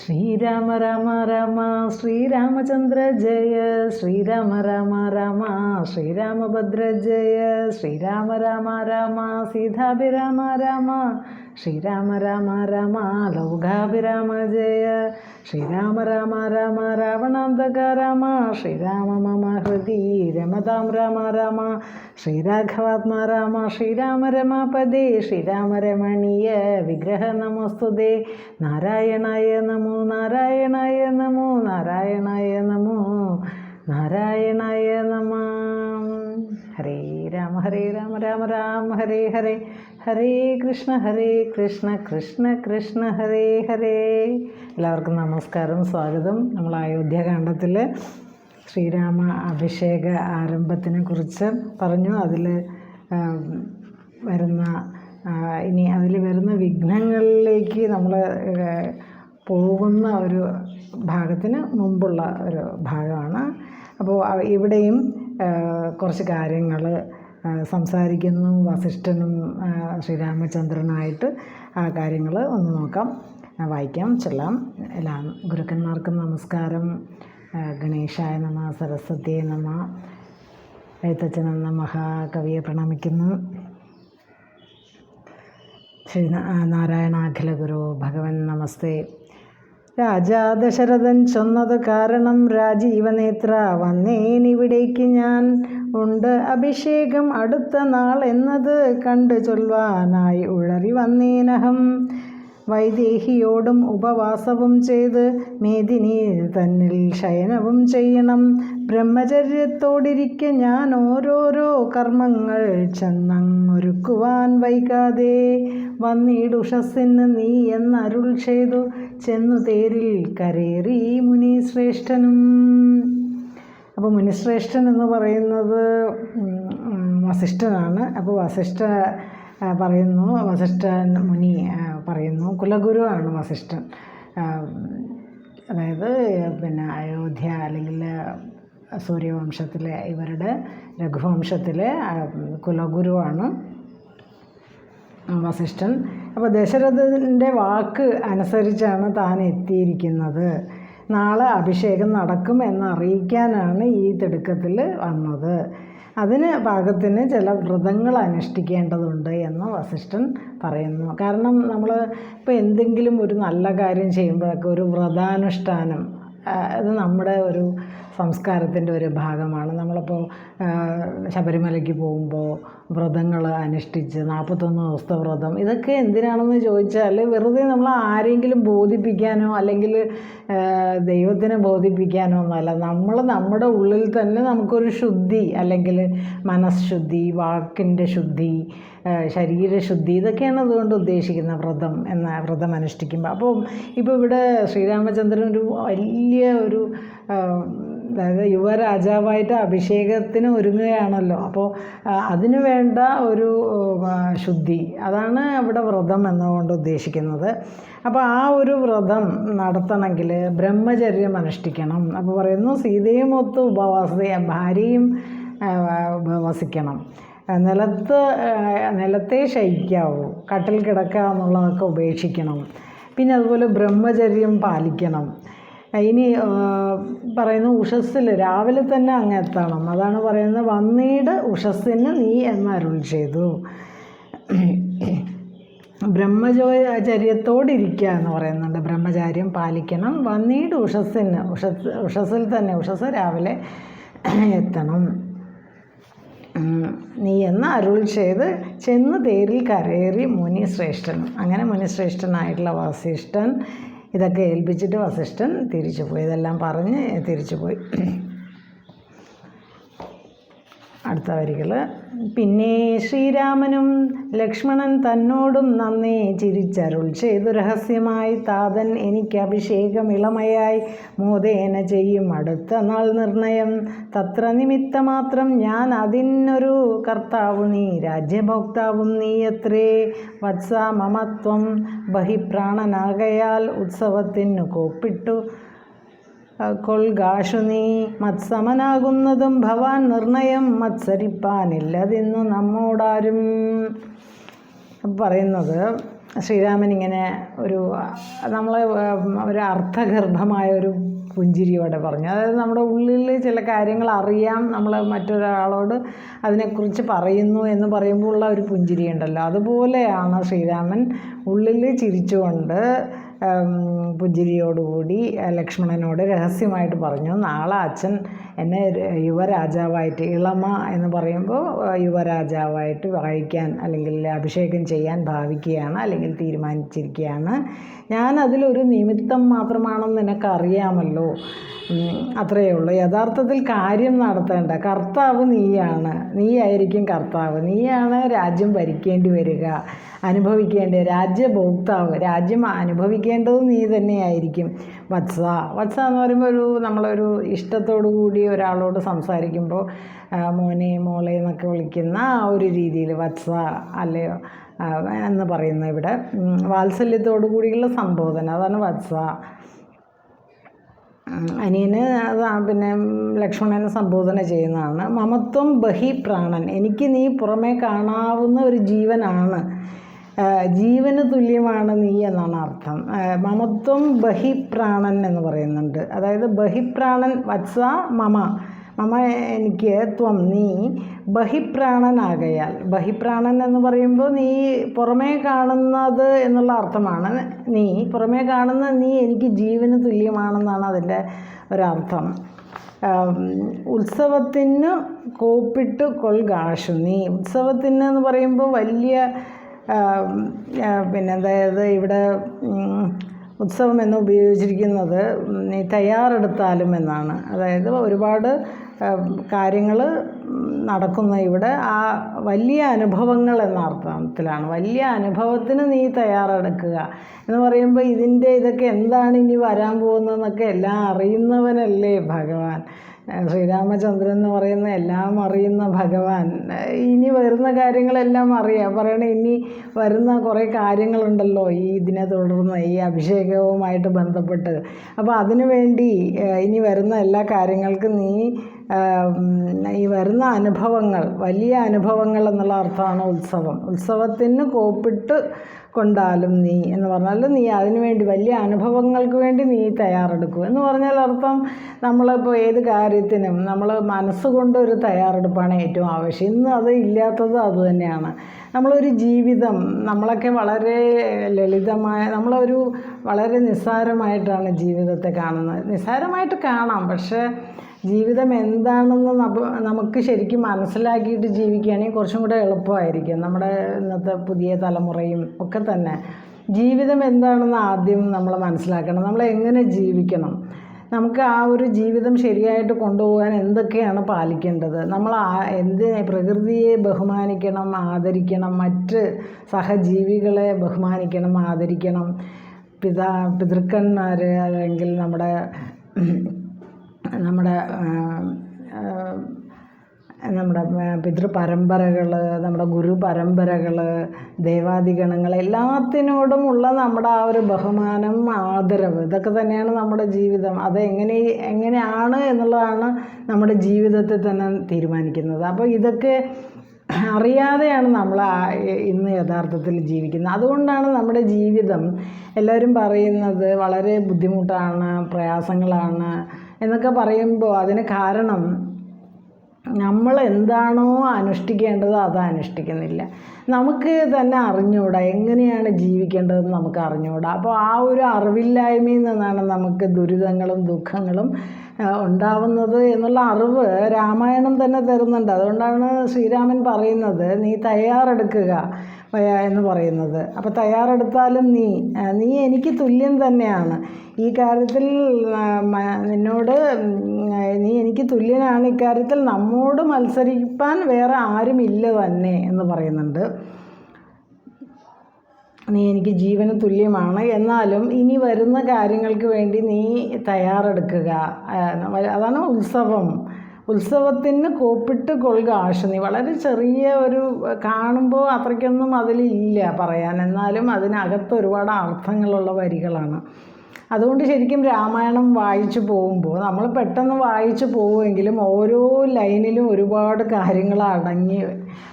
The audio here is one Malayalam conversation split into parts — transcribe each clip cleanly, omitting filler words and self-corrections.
ശ്രീരാമ രാമ രാമ ശ്രീരാമചന്ദ്ര ജയ ശ്രീരാമ രാമ രാമ ശ്രീരാമഭദ്ര ജയ ശ്രീരാമ രാമ രാമ സീതാഭിരാമ രാമ ശ്രീരാമ രാമ രാമ ലൗകാഭിരാമ ജയ ശ്രീരാമ രാമ രാമ രാവണാന്തക രാമ ശ്രീരാമ മമ ഹൃദി രമതാം രാമ രാമ ശ്രീരാഘവാത്മാ രാമ ശ്രീരാമ രമാപദേ ശ്രീരാമ രമണീയ വിഗ്രഹ നമോസ്തുതേ നാരായണായ നമോ നാരായണായ നമോ നാരായണായ നമോ നാരായണായ നമഃ. ഹരേ രാമ രാമ രാമ ഹരേ ഹരേ ഹരേ കൃഷ്ണ കൃഷ്ണ കൃഷ്ണ ഹരേ ഹരേ. എല്ലാവർക്കും നമസ്കാരം, സ്വാഗതം. നമ്മൾ അയോധ്യാകാന്ഡത്തിൽ ശ്രീരാമ അഭിഷേക ആരംഭത്തിനെ കുറിച്ച് പറഞ്ഞു. അതിൽ വരുന്ന വിഘ്നങ്ങളിലേക്ക് നമ്മൾ പോകുന്ന ഒരു ഭാഗത്തിന് മുമ്പുള്ള ഒരു ഭാഗമാണ്. അപ്പോൾ ഇവിടെയും കുറച്ച് കാര്യങ്ങൾ സംസാരിക്കുന്നു വസിഷ്ഠനും ശ്രീരാമചന്ദ്രനായിട്ട്. ആ കാര്യങ്ങൾ ഒന്ന് നോക്കാം, വായിക്കാം, ചൊല്ലാം. എല്ലാ ഗുരുക്കന്മാർക്കും നമസ്കാരം. ഗണേശായ നമ, സരസ്വതിയെ നമ, എഴുത്തച്ഛനെന്ന മഹാകവിയെ പ്രണമിക്കുന്നു. ശ്രീ നാരായണാഖില ഗുരു ഭഗവൻ നമസ്തേ. രാജാ ദശരഥൻ ചൊന്നത് കാരണം രാജീവനേത്ര വന്നേനിവിടേക്ക് ഞാൻ ഉണ്ട് അഭിഷേകം അടുത്ത നാൾ എന്നത് കണ്ടു ചൊൽവാനായി ഉഴറി വന്നേനഹം. വൈദേഹിയോടും ഉപവാസവും ചെയ്ത് മേദിനി തന്നിൽ ശയനവും ചെയ്യണം. ബ്രഹ്മചര്യത്തോടിരിക്കെ ഞാൻ ഓരോരോ കർമ്മങ്ങൾ ചെന്നങ്ങൊരുക്കുവാൻ വൈകാതെ വന്നിടുഷസ്സിന് നീ എന്നരുൾ ചെയ്തു ചെന്നു തേരിൽ കരേറി മുനിശ്രേഷ്ഠനും. അപ്പോൾ മുനിശ്രേഷ്ഠൻ എന്ന് പറയുന്നത് വസിഷ്ഠനാണ്. അപ്പോൾ വസിഷ്ഠൻ മുനി പറയുന്നു, കുലഗുരുവാണ് വസിഷ്ഠൻ. അതായത് അയോധ്യ അല്ലെങ്കിൽ സൂര്യവംശത്തിലെ ഇവരുടെ രഘുവംശത്തിലെ കുലഗുരുവാണ് വസിഷ്ഠൻ. അപ്പോൾ ദശരഥൻ്റെ വാക്ക് അനുസരിച്ചാണ് താൻ എത്തിയിരിക്കുന്നത്. നാളെ അഭിഷേകം നടക്കും എന്നറിയിക്കാനാണ് ഈ തിടുക്കത്തിൽ വന്നത്. അതിന് പാകത്തിന് ചില വ്രതങ്ങൾ അനുഷ്ഠിക്കേണ്ടതുണ്ട് എന്ന് വസിഷ്ഠൻ പറയുന്നു. കാരണം നമ്മൾ ഇപ്പോൾ എന്തെങ്കിലും ഒരു നല്ല കാര്യം ചെയ്യുമ്പോഴൊക്കെ ഒരു വ്രതാനുഷ്ഠാനം അത് നമ്മുടെ ഒരു സംസ്കാരത്തിൻ്റെ ഒരു ഭാഗമാണ്. നമ്മളിപ്പോൾ ശബരിമലയ്ക്ക് പോകുമ്പോൾ വ്രതങ്ങൾ അനുഷ്ഠിച്ച് 41 ദിവസത്തെ വ്രതം, ഇതൊക്കെ എന്തിനാണെന്ന് ചോദിച്ചാൽ വെറുതെ നമ്മൾ ആരെങ്കിലും ബോധിപ്പിക്കാനോ അല്ലെങ്കിൽ ദൈവത്തിനെ ബോധിപ്പിക്കാനോ ഒന്നുമല്ല. നമ്മുടെ ഉള്ളിൽ തന്നെ നമുക്കൊരു ശുദ്ധി, അല്ലെങ്കിൽ മനഃശുദ്ധി, വാക്കിൻ്റെ ശുദ്ധി, ശരീരശുദ്ധി, ഇതൊക്കെയാണ് അതുകൊണ്ട് ഉദ്ദേശിക്കുന്ന വ്രതം അനുഷ്ഠിക്കുമ്പോൾ. അപ്പോൾ ഇപ്പോൾ ഇവിടെ ശ്രീരാമചന്ദ്രൻ ഒരു വലിയ ഒരു അതായത് യുവരാജാവായിട്ട് അഭിഷേകത്തിന് ഒരുങ്ങുകയാണല്ലോ. അപ്പോൾ അതിനു വേണ്ട ഒരു ശുദ്ധി, അതാണ് ഇവിടെ വ്രതം എന്നുകൊണ്ട് ഉദ്ദേശിക്കുന്നത്. അപ്പോൾ ആ ഒരു വ്രതം നടത്തണമെങ്കിൽ ബ്രഹ്മചര്യം അനുഷ്ഠിക്കണം. അപ്പോൾ പറയുന്നു സീതയുമൊത്ത് ഭാര്യയും ഉപവസിക്കണം, നിലത്തെ ശയിക്കാവൂ, കട്ടിൽ കിടക്കുക എന്നുള്ളതൊക്കെ ഉപേക്ഷിക്കണം. പിന്നെ അതുപോലെ ബ്രഹ്മചര്യം പാലിക്കണം. ഇനി പറയുന്നു ഉഷസ്സിൽ രാവിലെ തന്നെ അങ്ങ് എത്തണം. അതാണ് പറയുന്നത് വന്നീട് ഉഷസ്സിന് നീ എന്നരുൾ ചെയ്തു. ബ്രഹ്മചര്യത്തോടിരിക്കുക എന്ന് പറയുന്നുണ്ട്. ബ്രഹ്മചര്യം പാലിക്കണം. വന്നീട് ഉഷസ്സിൽ തന്നെ, ഉഷസ് രാവിലെ എത്തണം നീ എന്ന് അരുൾ ചെയ്ത് ചെന്ന് തേരിൽ കരേറി മുനിശ്രേഷ്ഠനും. അങ്ങനെ മുനിശ്രേഷ്ഠനായിട്ടുള്ള വസിഷ്ഠൻ ഇതൊക്കെ ഏൽപ്പിച്ചിട്ട് വസിഷ്ഠൻ തിരിച്ചുപോയി. ഇതെല്ലാം പറഞ്ഞ് തിരിച്ചുപോയി. അടുത്ത വരികൾ. പിന്നെ ശ്രീരാമനും ലക്ഷ്മണൻ തന്നോടും നന്നേ ചിരിച്ചരുൾ ചെയ്തു രഹസ്യമായി, താതൻ എനിക്ക് അഭിഷേകം ഇളമയായി മോദേന ചെയ്യും അടുത്ത നാൾ നിർണയം. തത്ര നിമിത്തമാത്രം ഞാൻ അതിനൊരു കർത്താവു നീ, രാജ്യഭോക്താവും നീയത്രേ. വത്സ മമത്വം ബഹിപ്രാണനാകയാൽ ഉത്സവത്തിനു കോപ്പിട്ടു കൊൽഗാഷു നീ. മത്സമനാകുന്നതും ഭവാൻ നിർണയം മത്സരിപ്പാനില്ലതിന്നു നമ്മോടാരും. പറയുന്നത് ശ്രീരാമൻ ഇങ്ങനെ നമ്മളെ ഒരു അർത്ഥഗർഭമായ ഒരു പുഞ്ചിരിയോടെ പറഞ്ഞു. അതായത് നമ്മുടെ ഉള്ളിൽ ചില കാര്യങ്ങൾ അറിയാം, നമ്മൾ മറ്റൊരാളോട് അതിനെക്കുറിച്ച് പറയുന്നു എന്ന് പറയുമ്പോൾ ഉള്ള ഒരു പുഞ്ചിരി ഉണ്ടല്ലോ, അതുപോലെയാണ് ശ്രീരാമൻ ഉള്ളിൽ ചിരിച്ചുകൊണ്ട് പുഞ്ചിരിയോടുകൂടി ലക്ഷ്മണനോട് രഹസ്യമായിട്ട് പറഞ്ഞു, നാളെ അച്ഛൻ എന്നെ യുവരാജാവായിട്ട്, ഇളമ എന്ന് പറയുമ്പോൾ യുവരാജാവായിട്ട് വാഴിക്കാൻ അല്ലെങ്കിൽ അഭിഷേകം ചെയ്യാൻ ഭാവിക്കുകയാണ്, അല്ലെങ്കിൽ തീരുമാനിച്ചിരിക്കുകയാണ്. ഞാൻ അതിലൊരു നിമിത്തം മാത്രമാണെന്ന് നിനക്കറിയാമല്ലോ, അത്രയേ ഉള്ളൂ. യഥാർത്ഥത്തിൽ കാര്യം നടത്തേണ്ട കർത്താവ് നീയാണ്, നീയായിരിക്കും കർത്താവ്, നീയാണ് രാജ്യം ഭരിക്കേണ്ടി വരിക, അനുഭവിക്കേണ്ട രാജ്യഭോക്താവ്, രാജ്യം അനുഭവിക്കേണ്ടത് നീ തന്നെയായിരിക്കും. വത്സ എന്ന് പറയുമ്പോൾ നമ്മളൊരു ഇഷ്ടത്തോടു കൂടി ഒരാളോട് സംസാരിക്കുമ്പോൾ മോനെ മോളെ എന്നൊക്കെ വിളിക്കുന്ന ആ ഒരു രീതിയിൽ വത്സ അല്ലയോ എന്ന് പറയുന്ന ഇവിടെ വാത്സല്യത്തോടു കൂടിയുള്ള സംബോധന, അതാണ് വത്സ. അനിയന് പിന്നെ ലക്ഷ്മണനെ സംബോധന ചെയ്യുന്നതാണ്. മമത്വം ബഹി പ്രാണൻ, എനിക്ക് നീ പുറമേ കാണാവുന്ന ഒരു ജീവനാണ്, ജീവന് തുല്യമാണ് നീ എന്നാണ് അർത്ഥം. മമത്വം ബഹിപ്രാണൻ എന്ന് പറയുന്നുണ്ട്. അതായത് ബഹിപ്രാണൻ വത്സ മമ, എനിക്ക് ത്വം നീ ബഹിപ്രാണനാകയാൽ, ബഹിപ്രാണൻ എന്ന് പറയുമ്പോൾ നീ പുറമേ കാണുന്നത് എന്നുള്ള അർത്ഥമാണ്. നീ പുറമേ കാണുന്ന നീ എനിക്ക് ജീവന് തുല്യമാണെന്നാണ് അതിൻ്റെ ഒരർത്ഥം. ഉത്സവത്തിന് കോപ്പിട്ട് കൊൽകാശു, നീ ഉത്സവത്തിന് എന്ന് പറയുമ്പോൾ വലിയ പിന്നെ അതായത് ഇവിടെ ഉത്സവം എന്ന് ഉപയോഗിച്ചിരിക്കുന്നത് നീ തയ്യാറെടുത്താലും എന്നാണ്. അതായത് ഒരുപാട് കാര്യങ്ങൾ നടക്കുന്ന ഇവിടെ ആ വലിയ അനുഭവങ്ങൾ എന്ന അർത്ഥത്തിലാണ്. വലിയ അനുഭവത്തിന് നീ തയ്യാറെടുക്കുക എന്ന് പറയുമ്പോൾ ഇതൊക്കെ എന്താണ് ഇനി വരാൻ പോകുന്നതെന്നൊക്കെ എല്ലാം അറിയുന്നവനല്ലേ ഭഗവാൻ. ശ്രീരാമചന്ദ്രൻ എന്ന് പറയുന്ന എല്ലാം അറിയുന്ന ഭഗവാൻ ഇനി വരുന്ന കാര്യങ്ങളെല്ലാം അറിയാം. പറയണേ ഇനി വരുന്ന കുറേ കാര്യങ്ങളുണ്ടല്ലോ ഇതിനെ തുടർന്ന് ഈ അഭിഷേകവുമായിട്ട് ബന്ധപ്പെട്ട്. അപ്പോൾ അതിനു വേണ്ടി ഇനി വരുന്ന എല്ലാ കാര്യങ്ങൾക്കും നീ ഈ വരുന്ന അനുഭവങ്ങൾ, വലിയ അനുഭവങ്ങൾ എന്നുള്ള അർത്ഥമാണ് ഉത്സവം. ഉത്സവത്തിന് കോപ്പിട്ട് കൊണ്ടാലും നീ എന്ന് പറഞ്ഞാൽ നീ അതിനു വേണ്ടി വലിയ അനുഭവങ്ങൾക്ക് വേണ്ടി നീ തയ്യാറെടുക്കും എന്ന് പറഞ്ഞാൽ അർത്ഥം നമ്മളിപ്പോൾ ഏത് കാര്യത്തിനും നമ്മൾ മനസ്സുകൊണ്ട് ഒരു തയ്യാറെടുപ്പാണ് ഏറ്റവും ആവശ്യം. ഇന്ന് അത് ഇല്ലാത്തത് അതുതന്നെയാണ്. നമ്മളൊരു ജീവിതം നമ്മളൊക്കെ വളരെ ലളിതമായ, നമ്മളൊരു വളരെ നിസ്സാരമായിട്ടാണ് ജീവിതത്തെ കാണുന്നത്. നിസ്സാരമായിട്ട് കാണാം, പക്ഷേ ജീവിതം എന്താണെന്ന് നമുക്ക് ശരിക്കും മനസ്സിലാക്കിയിട്ട് ജീവിക്കുകയാണെങ്കിൽ കുറച്ചും കൂടെ എളുപ്പമായിരിക്കും. നമ്മുടെ ഇന്നത്തെ പുതിയ തലമുറയും ഒക്കെ തന്നെ ജീവിതം എന്താണെന്ന് ആദ്യം നമ്മൾ മനസ്സിലാക്കണം. നമ്മൾ എങ്ങനെ ജീവിക്കണം, നമുക്ക് ആ ഒരു ജീവിതം ശരിയായിട്ട് കൊണ്ടുപോകാൻ എന്തൊക്കെയാണ് പാലിക്കേണ്ടത്, നമ്മൾ പ്രകൃതിയെ ബഹുമാനിക്കണം, ആദരിക്കണം, മറ്റ് സഹജീവികളെ ബഹുമാനിക്കണം, ആദരിക്കണം, പിതൃക്കന്മാർ അല്ലെങ്കിൽ നമ്മുടെ പിതൃപരമ്പരകൾ, നമ്മുടെ ഗുരുപരമ്പരകൾ, ദേവാദിഗണങ്ങൾ, എല്ലാത്തിനോടുമുള്ള നമ്മുടെ ആ ഒരു ബഹുമാനം, ആദരവ്, ഇതൊക്കെ തന്നെയാണ് നമ്മുടെ ജീവിതം. അത് എങ്ങനെയാണ് എന്നുള്ളതാണ് നമ്മുടെ ജീവിതത്തെ തന്നെ തീരുമാനിക്കുന്നത്. അപ്പോൾ ഇതൊക്കെ അറിയാതെയാണ് നമ്മൾ ഇന്ന് യഥാർത്ഥത്തിൽ ജീവിക്കുന്നത്. അതുകൊണ്ടാണ് നമ്മുടെ ജീവിതം എല്ലാവരും പറയുന്നത് വളരെ ബുദ്ധിമുട്ടാണ്, പ്രയാസങ്ങളാണ് എന്നൊക്കെ പറയുമ്പോൾ അതിന് കാരണം നമ്മൾ എന്താണോ അനുഷ്ഠിക്കേണ്ടത് അത് അനുഷ്ഠിക്കുന്നില്ല. നമുക്ക് തന്നെ അറിഞ്ഞുകൂടാ എങ്ങനെയാണ് ജീവിക്കേണ്ടതെന്ന് നമുക്ക് അറിഞ്ഞുകൂടാ. അപ്പോൾ ആ ഒരു അറിവില്ലായ്മയിൽ നിന്നാണ് നമുക്ക് ദുരിതങ്ങളും ദുഃഖങ്ങളും ഉണ്ടാവുന്നത് എന്നുള്ള അറിവ് രാമായണം തന്നെ തരുന്നുണ്ട്. അതുകൊണ്ടാണ് ശ്രീരാമൻ പറയുന്നത് നീ തയ്യാറെടുക്കുക എന്ന് പറയുന്നത്. അപ്പോൾ തയ്യാറെടുത്താലും നീ എനിക്ക് തുല്യം തന്നെയാണ് ഈ കാര്യത്തിൽ, നീ എനിക്ക് തുല്യനാണ് ഇക്കാര്യത്തിൽ, നമ്മോട് മത്സരിപ്പാൻ വേറെ ആരുമില്ല തന്നെ എന്ന് പറയുന്നുണ്ട്. നീ എനിക്ക് ജീവന് തുല്യമാണ്, എന്നാലും ഇനി വരുന്ന കാര്യങ്ങൾക്ക് വേണ്ടി നീ തയ്യാറെടുക്കുക. അതാണ് ഉത്സവം. ഉത്സവത്തിന് കോപ്പിട്ട് കൊള്ളുക ആശ. നീ വളരെ ചെറിയ ഒരു കാണുമ്പോൾ അത്രയ്ക്കൊന്നും അതിലില്ല പറയാൻ, എന്നാലും അതിനകത്ത് ഒരുപാട് അർത്ഥങ്ങളുള്ള വരികളാണ്. അതുകൊണ്ട് ശരിക്കും രാമായണം വായിച്ചു പോകുമ്പോൾ നമ്മൾ പെട്ടെന്ന് വായിച്ചു പോവുമെങ്കിലും ഓരോ ലൈനിലും ഒരുപാട് കാര്യങ്ങൾ അടങ്ങി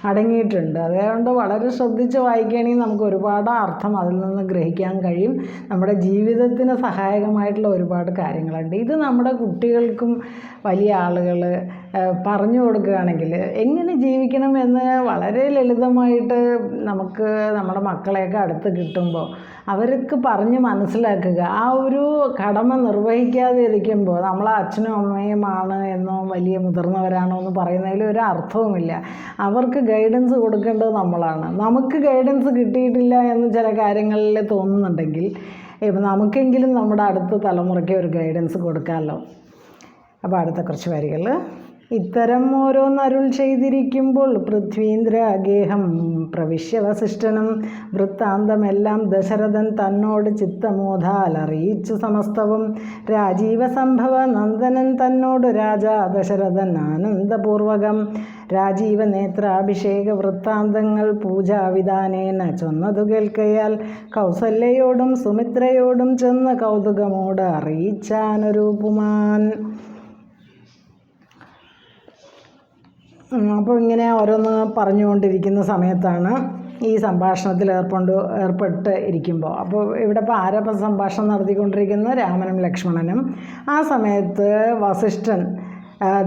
അടങ്ങിയിട്ടുണ്ട്. അതുകൊണ്ട് വളരെ ശ്രദ്ധിച്ച് വായിക്കുകയാണെങ്കിൽ നമുക്ക് ഒരുപാട് അർത്ഥം അതിൽ നിന്ന് ഗ്രഹിക്കാൻ കഴിയും. നമ്മുടെ ജീവിതത്തിന് സഹായകമായിട്ടുള്ള ഒരുപാട് കാര്യങ്ങളുണ്ട്. ഇത് നമ്മുടെ കുട്ടികൾക്കും വലിയ ആളുകൾ പറഞ്ഞു കൊടുക്കുകയാണെങ്കിൽ എങ്ങനെ ജീവിക്കണം എന്ന് വളരെ ലളിതമായിട്ട് നമുക്ക് നമ്മുടെ മക്കളെയൊക്കെ അടുത്ത് കിട്ടുമ്പോൾ അവർക്ക് പറഞ്ഞ് മനസ്സിലാക്കുക. ആ ഒരു കടമ നിർവഹിക്കാതെ ഇരിക്കുമ്പോൾ നമ്മൾ അച്ഛനും അമ്മയുമാണ് എന്നോ വലിയ മുതിർന്നവരാണോ എന്ന് പറയുന്നതിൽ ഒരു അർത്ഥവുമില്ല. അവർക്ക് ഗൈഡൻസ് കൊടുക്കേണ്ടത് നമ്മളാണ്. നമുക്ക് ഗൈഡൻസ് കിട്ടിയിട്ടില്ല എന്ന് ചില കാര്യങ്ങളിൽ തോന്നുന്നുണ്ടെങ്കിൽ ഇപ്പം നമുക്കെങ്കിലും നമ്മുടെ അടുത്ത തലമുറയ്ക്ക് ഒരു ഗൈഡൻസ് കൊടുക്കാമല്ലോ. അപ്പോൾ അടുത്ത കുറച്ച് വരികൾ. ഇത്തരം ഓരോന്നരുൾ ചെയ്തിരിക്കുമ്പോൾ പൃഥ്വീന്ദ്ര ഗേഹം പ്രവിശ്യ വസിഷ്ഠനും വൃത്താന്തമെല്ലാം ദശരഥൻ തന്നോട് ചിത്തമോധാൽ അറിയിച്ചു സമസ്തവും. രാജീവ സംഭവ നന്ദനൻ തന്നോട് രാജാ ദശരഥൻ ആനന്ദപൂർവകം രാജീവ നേത്രാഭിഷേക വൃത്താന്തങ്ങൾ പൂജാവിധാനേന ചൊന്നതു കേൾക്കയാൽ കൗസല്യയോടും സുമിത്രയോടും ചെന്ന് കൗതുകമോട് അറിയിച്ചാനൊരു പുമാൻ. അപ്പോൾ ഇങ്ങനെ ഓരോന്ന് പറഞ്ഞുകൊണ്ടിരിക്കുന്ന സമയത്താണ് ഈ സംഭാഷണത്തിൽ ഏർപ്പെട്ട് ഇരിക്കുമ്പോൾ, അപ്പോൾ ഇവിടെ ഇപ്പോൾ ആരപ്പം സംഭാഷണം നടത്തിക്കൊണ്ടിരിക്കുന്നത്? രാമനും ലക്ഷ്മണനും. ആ സമയത്ത് വസിഷ്ഠൻ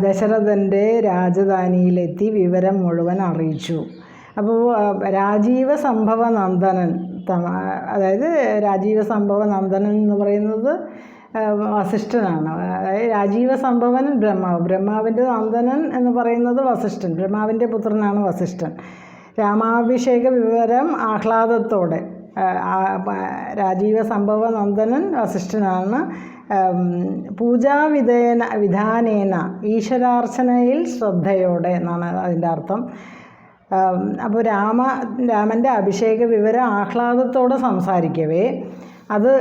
ദശരഥൻ്റെ രാജധാനിയിലെത്തി വിവരം മുഴുവൻ അറിയിച്ചു. അപ്പോൾ രാജീവ സംഭവ നന്ദനൻ, അതായത് രാജീവ സംഭവ നന്ദനൻ എന്ന് പറയുന്നത് വസിഷ്ഠനാണ്. അതായത് രാജീവ സംഭവൻ ബ്രഹ്മാവിൻ്റെ നന്ദനൻ എന്ന് പറയുന്നത് വസിഷ്ഠൻ, ബ്രഹ്മാവിൻ്റെ പുത്രനാണ് വസിഷ്ഠൻ. രാമാഭിഷേക വിവരം ആഹ്ലാദത്തോടെ, രാജീവ സംഭവ നന്ദനൻ വസിഷ്ഠനാണ്. വിധാനേന ഈശ്വരാർച്ചനയിൽ ശ്രദ്ധയോടെ എന്നാണ് അതിൻ്റെ അർത്ഥം. അപ്പോൾ രാമൻ്റെ അഭിഷേക വിവരം ആഹ്ലാദത്തോടെ സംസാരിക്കവേ അത്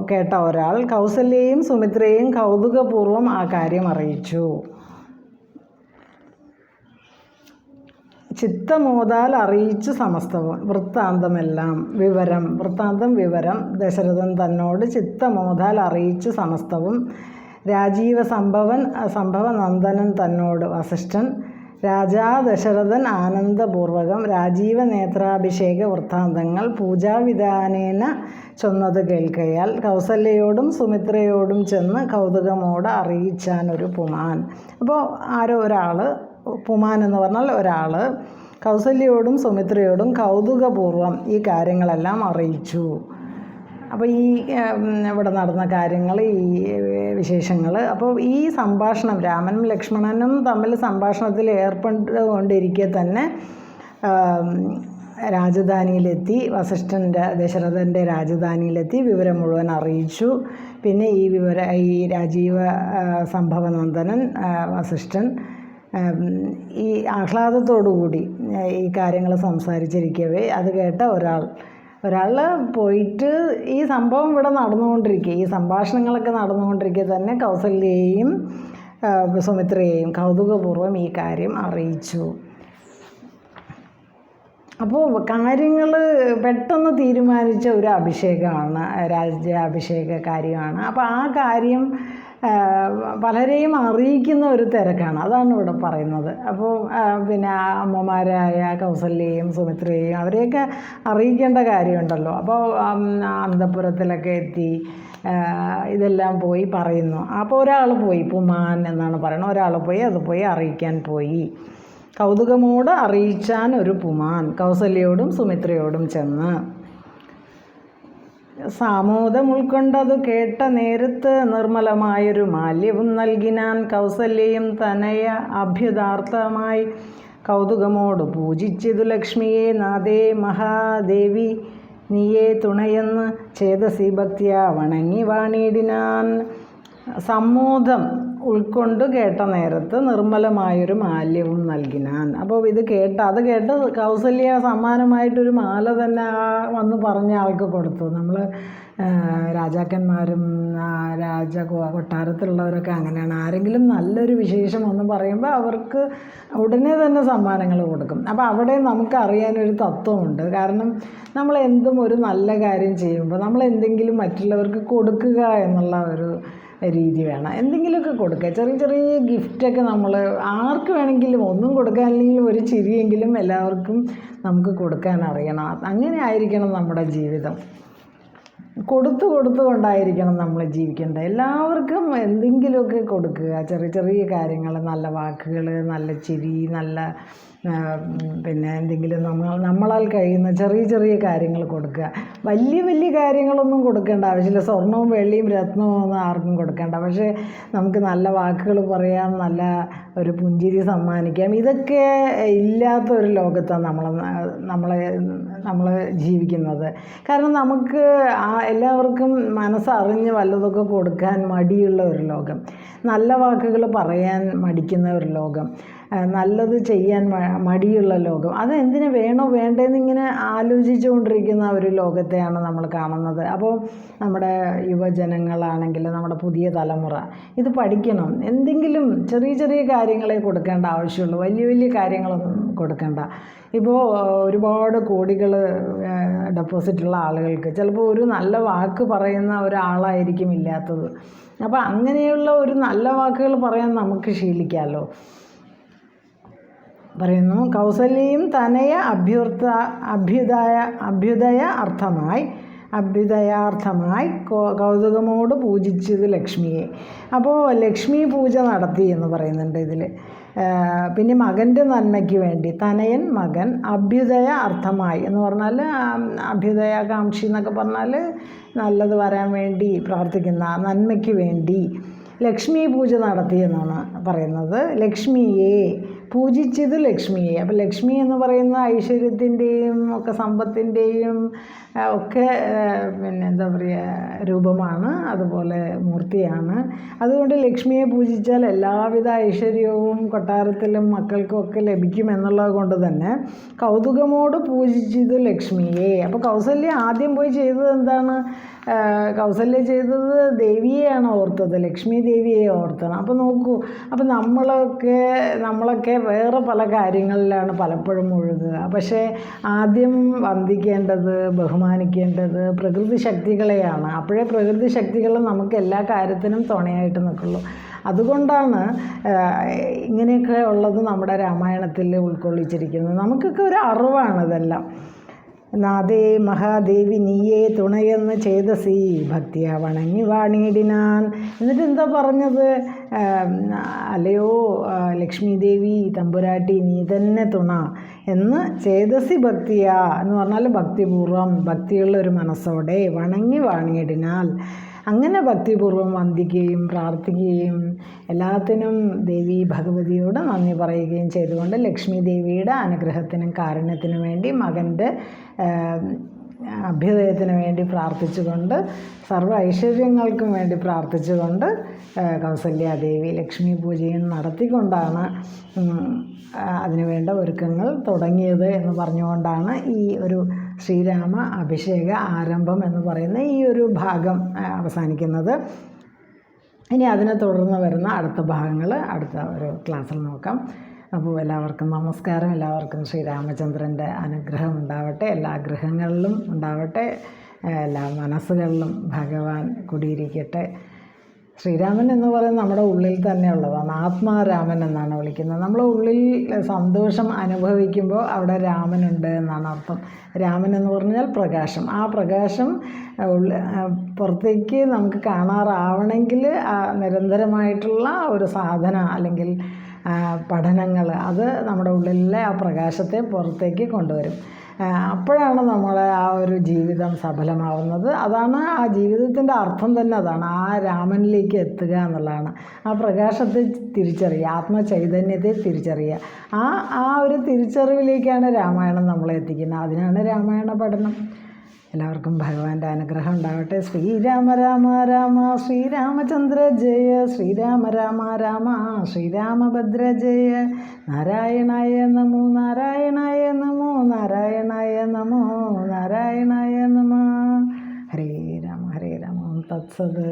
കേട്ട ഒരാൾ കൗസല്യയും സുമിത്രയും കൗതുകപൂർവ്വം ആ കാര്യം അറിയിച്ചു. ചിത്തമോദാൽ അറിയിച്ചു സമസ്തവും. വൃത്താന്തമെല്ലാം വിവരം ദശരഥൻ തന്നോട് ചിത്തമോദാൽ അറിയിച്ചു സമസ്തവും. രാജീവ സംഭവ നന്ദനൻ തന്നോട് വസിഷ്ഠൻ. രാജാ ദശരഥൻ ആനന്ദപൂർവകം രാജീവ നേത്രാഭിഷേക വൃത്താന്തങ്ങൾ പൂജാവിധാനേന ചൊന്നത് കേൾക്കയാൽ കൗസല്യയോടും സുമിത്രയോടും ചെന്ന് കൗതുകമോട് അറിയിച്ചാനൊരു പുമാൻ. അപ്പോൾ ആരോ ഒരാൾ, പുമാൻ എന്ന് പറഞ്ഞാൽ ഒരാൾ, കൗസല്യയോടും സുമിത്രയോടും കൗതുകപൂർവം ഈ കാര്യങ്ങളെല്ലാം അറിയിച്ചു. അപ്പോൾ ഈ ഇവിടെ നടന്ന കാര്യങ്ങൾ, ഈ വിശേഷങ്ങൾ, അപ്പോൾ ഈ സംഭാഷണം രാമനും ലക്ഷ്മണനും തമ്മിൽ സംഭാഷണത്തിൽ ഏർപ്പെട്ടുകൊണ്ടിരിക്കെ തന്നെ രാജധാനിയിലെത്തി, ദശരഥൻ്റെ രാജധാനിയിലെത്തി വിവരം മുഴുവൻ അറിയിച്ചു. പിന്നെ ഈ രാജീവ സംഭവനന്ദനൻ വസിഷ്ഠൻ ഈ ആഹ്ലാദത്തോടുകൂടി ഈ കാര്യങ്ങൾ സംസാരിച്ചിരിക്കവേ അത് കേട്ട ഒരാൾ പോയിട്ട് ഈ സംഭവം ഇവിടെ നടന്നുകൊണ്ടിരിക്കുക, ഈ സംഭാഷണങ്ങളൊക്കെ നടന്നുകൊണ്ടിരിക്കെ തന്നെ കൗസല്യയെയും സുമിത്രയെയും കൗതുകപൂർവ്വം ഈ കാര്യം അറിയിച്ചു. അപ്പോൾ കാര്യങ്ങൾ പെട്ടെന്ന് തീരുമാനിച്ച ഒരു അഭിഷേകമാണ്, രാജ്യാഭിഷേക കാര്യമാണ്. അപ്പോൾ ആ കാര്യം പലരെയും അറിയിക്കുന്ന ഒരു തിരക്കാണ്, അതാണ് ഇവിടെ പറയുന്നത്. അപ്പോൾ പിന്നെ അമ്മമാരായ കൗസല്യയും സുമിത്രയെയും അവരെയൊക്കെ അറിയിക്കേണ്ട കാര്യമുണ്ടല്ലോ. അപ്പോൾ അന്തഃപുരത്തിലൊക്കെ എത്തി ഇതെല്ലാം പോയി പറയുന്നു. അപ്പോൾ ഒരാൾ പോയി, പുമാൻ എന്നാണ് പറയുന്നത്, ഒരാൾ പോയി അത് അറിയിക്കാൻ പോയി. കൗതുകമോട് അറിയിച്ചാൻ ഒരു പുമാൻ കൗസല്യയോടും സുമിത്രയോടും ചെന്ന്. സാമോദം ഉൾക്കൊണ്ടതു കേട്ട നേരത്ത് നിർമ്മലമായൊരു മാല്യവും നൽകിനാൻ. കൗസല്യയും തനയ അഭ്യുതാർത്ഥമായി കൗതുകമോട് പൂജിച്ചിതു ലക്ഷ്മിയെ. നാദേ മഹാദേവി നീയേ തുണയെന്ന് ചേതസി ഭക്തിയ വണങ്ങി വാണിയിടിനാൻ. സമ്മോദം ഉൾക്കൊണ്ട് കേട്ട നേരത്ത് നിർമ്മലമായൊരു മാല്യവും നൽകിനാൻ. അപ്പോൾ അത് കേട്ട് കൗസല്യ സമ്മാനമായിട്ടൊരു മാല തന്നെ വന്ന് പറഞ്ഞ ആൾക്ക് കൊടുത്തു. നമ്മൾ രാജാക്കന്മാരും കൊട്ടാരത്തിലുള്ളവരൊക്കെ അങ്ങനെയാണ്. ആരെങ്കിലും നല്ലൊരു വിശേഷം എന്ന് പറയുമ്പോൾ അവർക്ക് ഉടനെ തന്നെ സമ്മാനങ്ങൾ കൊടുക്കും. അപ്പോൾ അവിടെ നമുക്കറിയാനൊരു തത്വമുണ്ട്. കാരണം നമ്മൾ എന്തും ഒരു നല്ല കാര്യം ചെയ്യുമ്പോൾ നമ്മൾ എന്തെങ്കിലും മറ്റുള്ളവർക്ക് കൊടുക്കുക എന്നുള്ള ഒരു രീതി വേണം. എന്തെങ്കിലുമൊക്കെ കൊടുക്കുക, ചെറിയ ചെറിയ ഗിഫ്റ്റൊക്കെ നമ്മൾ ആർക്ക് വേണമെങ്കിലും, ഒന്നും കൊടുക്കാനില്ലെങ്കിൽ ഒരു ചിരിയെങ്കിലും എല്ലാവർക്കും നമുക്ക് കൊടുക്കാൻ അറിയണം. അങ്ങനെ ആയിരിക്കണം നമ്മുടെ ജീവിതം. കൊടുത്തുകൊണ്ടായിരിക്കണം നമ്മൾ ജീവിക്കേണ്ടത്. എല്ലാവർക്കും എന്തെങ്കിലുമൊക്കെ കൊടുക്കുക, ചെറിയ ചെറിയ കാര്യങ്ങൾ, നല്ല വാക്കുകൾ, നല്ല ചിരി, നല്ല പിന്നെ എന്തെങ്കിലും നമ്മളാൽ കഴിയുന്ന ചെറിയ ചെറിയ കാര്യങ്ങൾ കൊടുക്കുക. വലിയ വലിയ കാര്യങ്ങളൊന്നും കൊടുക്കേണ്ട ആവശ്യമില്ല. സ്വർണവും വെള്ളിയും രത്നവും ഒന്നും ആർക്കും കൊടുക്കേണ്ട. പക്ഷേ നമുക്ക് നല്ല വാക്കുകൾ പറയാം, നല്ല ഒരു പുഞ്ചിരി സമ്മാനിക്കാം. ഇതൊക്കെ ഇല്ലാത്ത ഒരു ലോകത്താണ് നമ്മൾ ജീവിക്കുന്നത്. കാരണം നമുക്ക് എല്ലാവർക്കും മനസ്സറിഞ്ഞ് വല്ലതൊക്കെ കൊടുക്കാൻ മടിയുള്ള ഒരു ലോകം, നല്ല വാക്കുകൾ പറയാൻ മടിക്കുന്ന ഒരു ലോകം, നല്ലത് ചെയ്യാൻ മടിയുള്ള ലോകം. അതെന്തിനു വേണോ വേണ്ടതെന്നിങ്ങനെ ആലോചിച്ചുകൊണ്ടിരിക്കുന്ന ഒരു ലോകത്തെയാണ് നമ്മൾ കാണുന്നത്. അപ്പോൾ നമ്മുടെ യുവജനങ്ങളാണെങ്കിൽ, നമ്മുടെ പുതിയ തലമുറ ഇത് പഠിക്കണം. എന്തെങ്കിലും ചെറിയ ചെറിയ കാര്യങ്ങളെ കൊടുക്കേണ്ട ആവശ്യമുള്ളൂ, വലിയ വലിയ കാര്യങ്ങളൊന്നും കൊടുക്കേണ്ട. ഇപ്പോൾ ഒരുപാട് കോടികൾ ഡെപ്പോസിറ്റുള്ള ആളുകൾക്ക് ചിലപ്പോൾ ഒരു നല്ല വാക്ക് പറയുന്ന ഒരാളായിരിക്കും ഇല്ലാത്തത്. അപ്പോൾ അങ്ങനെയുള്ള ഒരു നല്ല വാക്കുകൾ പറയാൻ നമുക്ക് ശീലിക്കാമല്ലോ. പറയുന്നു, കൗസല്യയും തനയ അഭ്യുദയാർത്ഥമായി കൗതുകമോട് പൂജിച്ചത് ലക്ഷ്മിയെ. അപ്പോൾ ലക്ഷ്മി പൂജ നടത്തി എന്ന് പറയുന്നുണ്ട് ഇതിൽ. പിന്നെ മകൻ്റെ നന്മയ്ക്ക് വേണ്ടി, തനയൻ മകൻ, അഭ്യുദയ അർത്ഥമായി എന്ന് പറഞ്ഞാൽ അഭ്യുദയാകാംക്ഷി എന്നൊക്കെ പറഞ്ഞാൽ നല്ലത് വരാൻ വേണ്ടി പ്രാർത്ഥിക്കുന്ന, നന്മയ്ക്ക് വേണ്ടി ലക്ഷ്മി പൂജ നടത്തിയെന്നാണ് പറയുന്നത്. ലക്ഷ്മിയെ പൂജിച്ചത് ലക്ഷ്മിയെ. അപ്പോൾ ലക്ഷ്മി എന്ന് പറയുന്ന ഐശ്വര്യത്തിൻ്റെയും ഒക്കെ സമ്പത്തിൻ്റെയും ഒക്കെ പിന്നെ എന്താ പറയുക രൂപമാണ്, അതുപോലെ മൂർത്തിയാണ്. അതുകൊണ്ട് ലക്ഷ്മിയെ പൂജിച്ചാൽ എല്ലാവിധ ഐശ്വര്യവും കൊട്ടാരത്തിലും മക്കൾക്കും ഒക്കെ ലഭിക്കുമെന്നുള്ളത് കൊണ്ട് തന്നെ കൗതുകമോട് പൂജിച്ചത് ലക്ഷ്മിയെ. അപ്പോൾ കൗസല്യ ആദ്യം പോയി ചെയ്തത് എന്താണ്? കൗസല്യ ചെയ്തത് ദേവിയെയാണ് ഓർത്തത്, ലക്ഷ്മി ദേവിയെ ഓർത്തണം. അപ്പോൾ നോക്കൂ, അപ്പോൾ നമ്മളൊക്കെ വേറെ പല കാര്യങ്ങളിലാണ് പലപ്പോഴും മുഴുകുക. പക്ഷേ ആദ്യം വന്ദിക്കേണ്ടത്, ബഹുമാനിക്കേണ്ടത് പ്രകൃതി ശക്തികളെയാണ്. അപ്പോഴേ പ്രകൃതി ശക്തികൾ നമുക്ക് എല്ലാ കാര്യത്തിനും തുണയായിട്ട് നിൽക്കുള്ളൂ. അതുകൊണ്ടാണ് ഇങ്ങനെയൊക്കെ ഉള്ളത് നമ്മുടെ രാമായണത്തിൽ ഉൾക്കൊള്ളിച്ചിരിക്കുന്നത്. നമുക്കൊക്കെ ഒരു അറിവാണ് ഇതെല്ലാം. നാദേ മഹാദേവി നീയേ തുണയെന്ന് ചേതസി ഭക്തിയാ വണങ്ങി വാണിയിടിനാൻ. എന്നിട്ട് എന്താ പറഞ്ഞത്? അല്ലയോ ലക്ഷ്മി ദേവി തമ്പുരാട്ടി, നീ തന്നെ തുണ എന്ന് ചേതസി ഭക്തിയാ എന്ന് പറഞ്ഞാൽ ഭക്തിപൂർവം, ഭക്തിയുള്ളൊരു മനസ്സോടെ വണങ്ങി വാണിയിടിനാൽ, അങ്ങനെ ഭക്തിപൂർവ്വം വന്ദിക്കുകയും പ്രാർത്ഥിക്കുകയും എല്ലാത്തിനും ദേവി ഭഗവതിയോട് നന്ദി പറയുകയും ചെയ്തുകൊണ്ട് ലക്ഷ്മി ദേവിയുടെ അനുഗ്രഹത്തിനും കാരുണ്യത്തിനും വേണ്ടി, മകൻ്റെ അഭ്യുദയത്തിന് വേണ്ടി പ്രാർത്ഥിച്ചുകൊണ്ട്, സർവ്വ ഐശ്വര്യങ്ങൾക്കും വേണ്ടി പ്രാർത്ഥിച്ചുകൊണ്ട് കൗസല്യാദേവി ലക്ഷ്മി പൂജയും നടത്തിക്കൊണ്ടാണ് അതിനുവേണ്ട ഒരുക്കങ്ങൾ തുടങ്ങിയത് എന്ന് പറഞ്ഞുകൊണ്ടാണ് ഈ ഒരു ശ്രീരാമ അഭിഷേക ആരംഭം എന്ന് പറയുന്ന ഈ ഒരു ഭാഗം അവസാനിക്കുന്നത്. ഇനി അതിനെ തുടർന്ന് വരുന്ന അടുത്ത ഭാഗങ്ങൾ അടുത്ത ഒരു ക്ലാസ്സിൽ നോക്കാം. അപ്പോൾ എല്ലാവർക്കും നമസ്കാരം. എല്ലാവർക്കും ശ്രീരാമചന്ദ്രൻ്റെ അനുഗ്രഹം ഉണ്ടാവട്ടെ, എല്ലാ ഗൃഹങ്ങളിലും ഉണ്ടാവട്ടെ, എല്ലാ മനസ്സുകളിലും ഭഗവാൻ കുടിയിരിക്കട്ടെ. ശ്രീരാമൻ എന്ന് പറയുന്നത് നമ്മുടെ ഉള്ളിൽ തന്നെ ഉള്ളതാണ്. ആത്മാരാമൻ എന്നാണ് വിളിക്കുന്നത്. നമ്മുടെ ഉള്ളിൽ സന്തോഷം അനുഭവിക്കുമ്പോൾ അവിടെ രാമനുണ്ട് എന്നാണ് അർത്ഥം. രാമൻ എന്ന് പറഞ്ഞാൽ പ്രകാശം. ആ പ്രകാശം പുറത്തേക്ക് നമുക്ക് കാണാറാവണമെങ്കിൽ നിരന്തരമായിട്ടുള്ള ഒരു സാധന അല്ലെങ്കിൽ പഠനങ്ങൾ അത് നമ്മുടെ ഉള്ളിലെ ആ പ്രകാശത്തെ പുറത്തേക്ക് കൊണ്ടുവരും. അപ്പോഴാണ് നമ്മളെ ആ ഒരു ജീവിതം സഫലമാവുന്നത്. അതാണ് ആ ജീവിതത്തിൻ്റെ അർത്ഥം തന്നെ, അതാണ് ആ രാമനിലേക്ക് എത്തുക എന്നുള്ളതാണ്. ആ പ്രകാശത്തെ തിരിച്ചറിയുക, ആത്മചൈതന്യത്തെ തിരിച്ചറിയുക. ആ ഒരു തിരിച്ചറിവിലേക്കാണ് രാമായണം നമ്മളെ എത്തിക്കുന്നത്. അതിനാണ് രാമായണ പഠനം. എല്ലാവർക്കും ഭഗവാന്റെ അനുഗ്രഹം ഉണ്ടാവട്ടെ. ശ്രീരാമ രാമ രാമ ശ്രീരാമചന്ദ്ര ജയ, ശ്രീരാമ രാമ രാമ ശ്രീരാമഭദ്ര ജയ. നാരായണായ നമോ നാരായണായ നമോ നാരായണായ നമോ നാരായണായ നമ. ഹരേ രാമ തത്സത്.